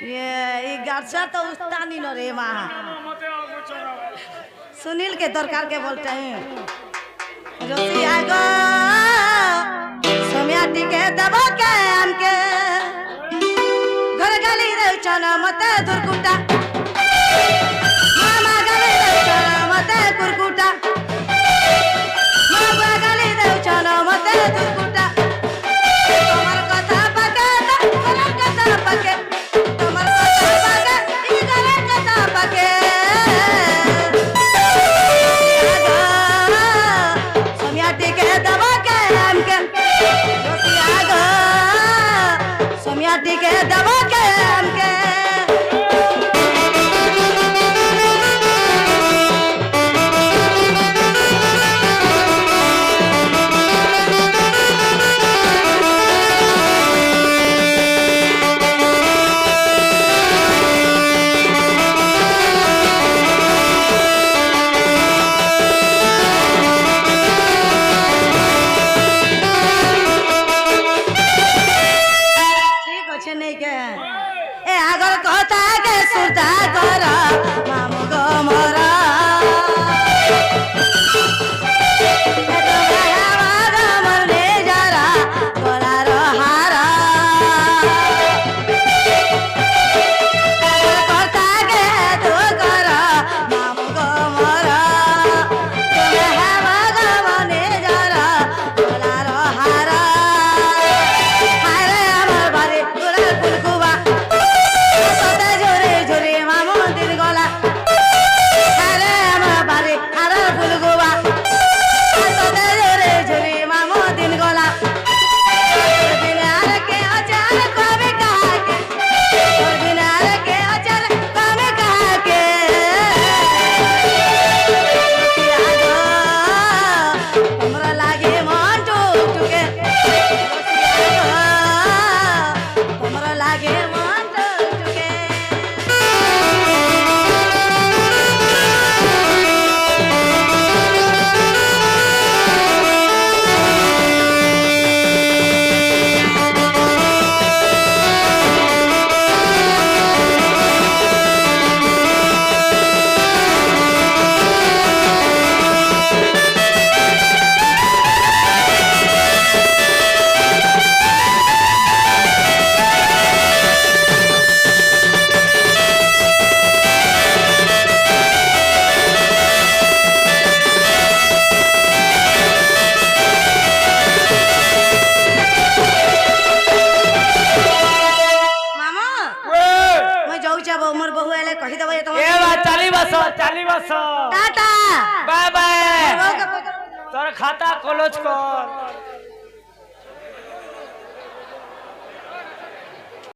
ये गार्चा तो उस्तानी न रे माँ सुनील के दरकार के बोलते हैं रोसिया गो सोमियाटी के दबा के हमके घर गली रे चना मते दुर्कुटा मामा गली रे चना मते कुरकुटा मामा गली रे चना मते दुर्कुटा तुम्हार कथा पके तुम्हार कथा पके तुम्हार कथा पके इधर कथा पके सोमियाटी के दबा के हमके रोसिया गो सोमियाटी के दबा के हमके टाटा बाय बाय तोर खाता क्लोज कर।